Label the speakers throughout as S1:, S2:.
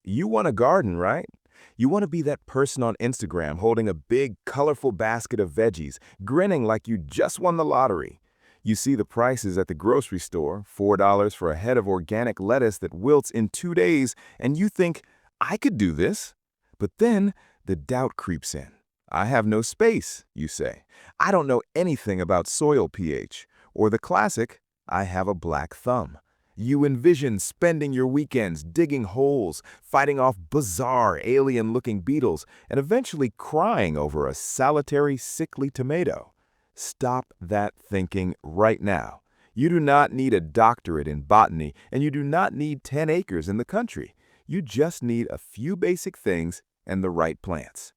S1: You want a garden, right? You want to be that person on Instagram holding a big, colorful basket of veggies, grinning like you just won the lottery. You see the prices at the grocery store, $4 for a head of organic lettuce that wilts in 2 days, and you think, I could do this. But then the doubt creeps in. I have no space, you say. I don't know anything about soil pH. Or the classic, I have a black thumb. You envision spending your weekends digging holes, fighting off bizarre, alien-looking beetles, and eventually crying over a solitary, sickly tomato. Stop that thinking right now. You do not need a doctorate in botany, and you do not need 10 acres in the country. You just need a few basic things and the right plants.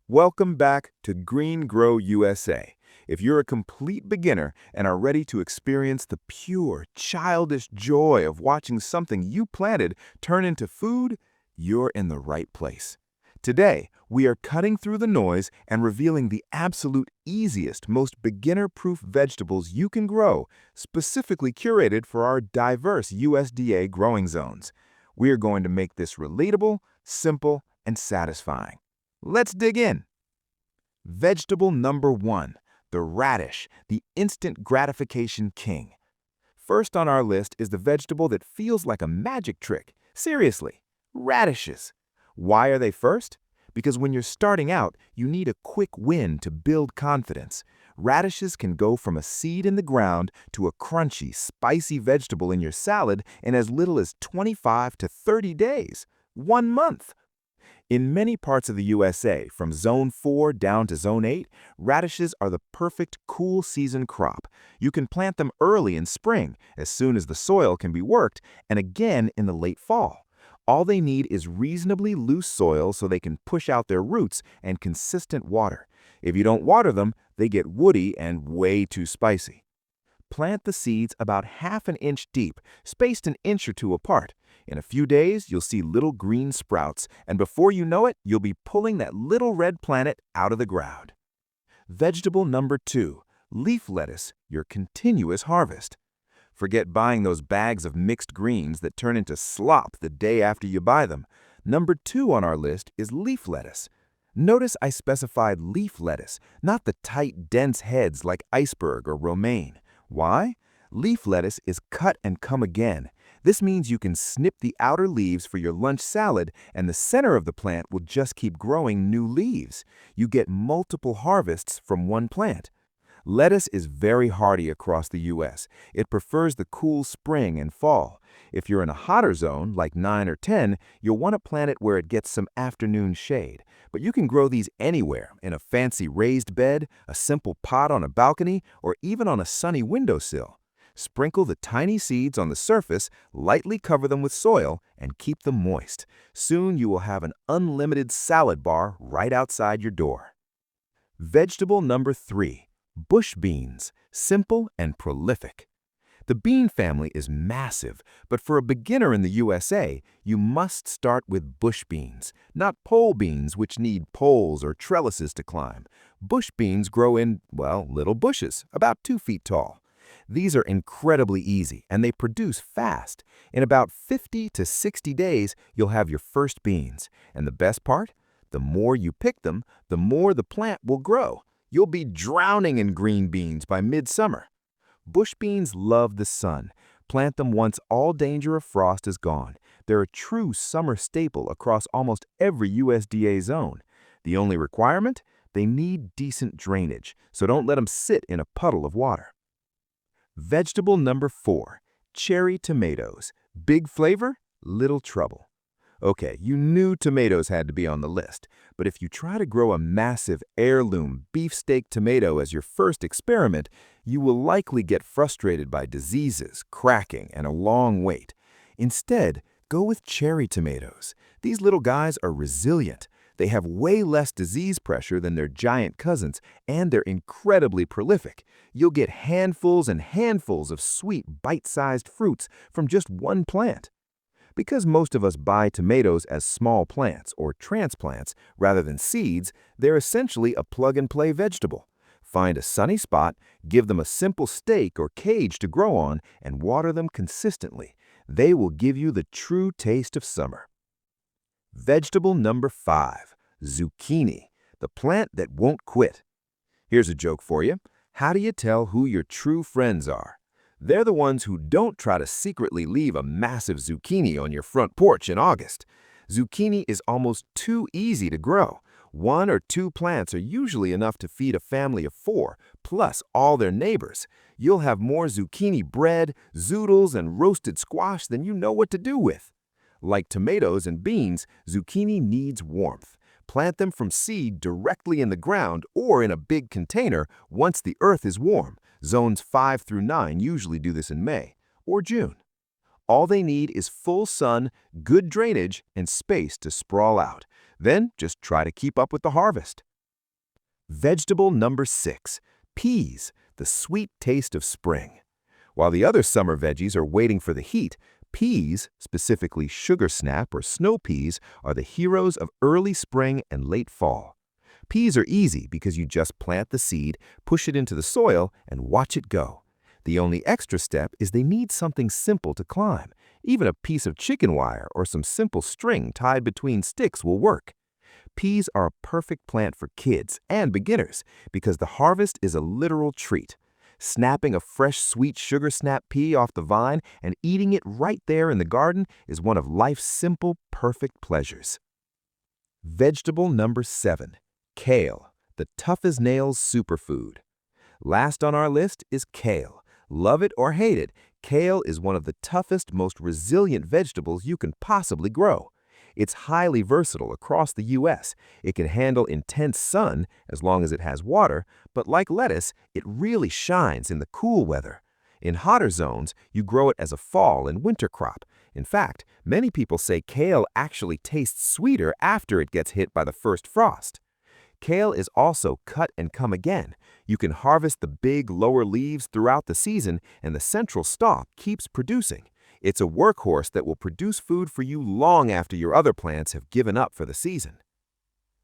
S1: Welcome back to Green Grow USA. If you're a complete beginner and are ready to experience the pure, childish joy of watching something you planted turn into food, you're in the right place. Today, we are cutting through the noise and revealing the absolute easiest, most beginner-proof vegetables you can grow, specifically curated for our diverse USDA growing zones. We are going to make this relatable, simple, and satisfying. Let's dig in. Vegetable number 1. The radish, the instant gratification king. First on our list is the vegetable that feels like a magic trick. Seriously, radishes. Why are they first? Because when you're starting out, you need a quick win to build confidence. Radishes can go from a seed in the ground to a crunchy, spicy vegetable in your salad in as little as 25 to 30 days. 1 month. In many parts of the USA, from Zone 4 down to Zone 8, radishes are the perfect cool season crop. You can plant them early in spring, as soon as the soil can be worked, and again in the late fall. All they need is reasonably loose soil so they can push out their roots and consistent water. If you don't water them, they get woody and way too spicy. Plant the seeds about half an inch deep, spaced an inch or two apart. In a few days, you'll see little green sprouts, and before you know it, you'll be pulling that little red planet out of the ground. Vegetable number 2, leaf lettuce, your continuous harvest. Forget buying those bags of mixed greens that turn into slop the day after you buy them. Number 2 on our list is leaf lettuce. Notice I specified leaf lettuce, not the tight, dense heads like iceberg or romaine. Why? Leaf lettuce is cut and come again. This means you can snip the outer leaves for your lunch salad, and the center of the plant will just keep growing new leaves. You get multiple harvests from one plant. Lettuce is very hardy across the U.S. It prefers the cool spring and fall. If you're in a hotter zone, like 9 or 10, you'll want to plant it where it gets some afternoon shade. But you can grow these anywhere, in a fancy raised bed, a simple pot on a balcony, or even on a sunny windowsill. Sprinkle the tiny seeds on the surface, lightly cover them with soil, and keep them moist. Soon you will have an unlimited salad bar right outside your door. Vegetable number 3. Bush beans, simple and prolific. The bean family is massive, but for a beginner in the USA, you must start with bush beans, not pole beans which need poles or trellises to climb. Bush beans grow in, well, little bushes, about 2 feet tall. These are incredibly easy, and they produce fast. In about 50 to 60 days, you'll have your first beans. And the best part? The more you pick them, the more the plant will grow. You'll be drowning in green beans by midsummer. Bush beans love the sun. Plant them once all danger of frost is gone. They're a true summer staple across almost every USDA zone. The only requirement? They need decent drainage, so don't let them sit in a puddle of water. Vegetable number 4, cherry tomatoes. Big flavor, little trouble. Okay, you knew tomatoes had to be on the list, but if you try to grow a massive heirloom beefsteak tomato as your first experiment, you will likely get frustrated by diseases, cracking, and a long wait. Instead, go with cherry tomatoes. These little guys are resilient. They have way less disease pressure than their giant cousins, and they're incredibly prolific. You'll get handfuls and handfuls of sweet, bite-sized fruits from just one plant. Because most of us buy tomatoes as small plants or transplants rather than seeds, they're essentially a plug-and-play vegetable. Find a sunny spot, give them a simple stake or cage to grow on, and water them consistently. They will give you the true taste of summer. Vegetable number 5, zucchini, the plant that won't quit. Here's a joke for you. How do you tell who your true friends are? They're the ones who don't try to secretly leave a massive zucchini on your front porch in August. Zucchini is almost too easy to grow. 1 or 2 plants are usually enough to feed a family of 4, plus all their neighbors. You'll have more zucchini bread, zoodles, and roasted squash than you know what to do with. Like tomatoes and beans, zucchini needs warmth. Plant them from seed directly in the ground or in a big container once the earth is warm. Zones 5 through 9 usually do this in May or June. All they need is full sun, good drainage, and space to sprawl out. Then just try to keep up with the harvest. Vegetable number 6, peas, the sweet taste of spring. While the other summer veggies are waiting for the heat, peas, specifically sugar snap or snow peas, are the heroes of early spring and late fall. Peas are easy because you just plant the seed, push it into the soil, and watch it go. The only extra step is they need something simple to climb. Even a piece of chicken wire or some simple string tied between sticks will work. Peas are a perfect plant for kids and beginners because the harvest is a literal treat. Snapping a fresh sweet sugar snap pea off the vine and eating it right there in the garden is one of life's simple, perfect pleasures. Vegetable number 7, kale, the tough-as-nails superfood. Last on our list is kale. Love it or hate it, kale is one of the toughest, most resilient vegetables you can possibly grow. It's highly versatile across the U.S. It can handle intense sun as long as it has water, but like lettuce, it really shines in the cool weather. In hotter zones, you grow it as a fall and winter crop. In fact, many people say kale actually tastes sweeter after it gets hit by the first frost. Kale is also cut and come again. You can harvest the big lower leaves throughout the season, and the central stalk keeps producing. It's a workhorse that will produce food for you long after your other plants have given up for the season.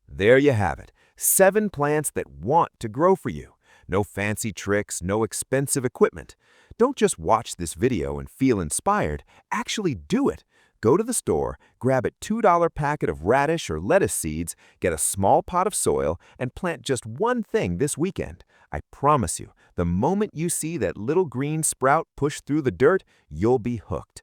S1: There you have it, 7 plants that want to grow for you. No fancy tricks, no expensive equipment. Don't just watch this video and feel inspired, actually do it. Go to the store, grab a $2 packet of radish or lettuce seeds, get a small pot of soil, and plant just one thing this weekend. I promise you, the moment you see that little green sprout push through the dirt, you'll be hooked.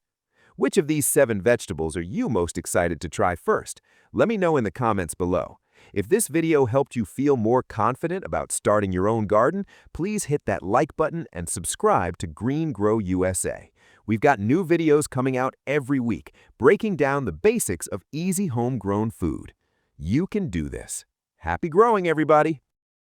S1: Which of these 7 vegetables are you most excited to try first? Let me know in the comments below. If this video helped you feel more confident about starting your own garden, please hit that like button and subscribe to Green Grow USA. We've got new videos coming out every week, breaking down the basics of easy homegrown food. You can do this. Happy growing, everybody!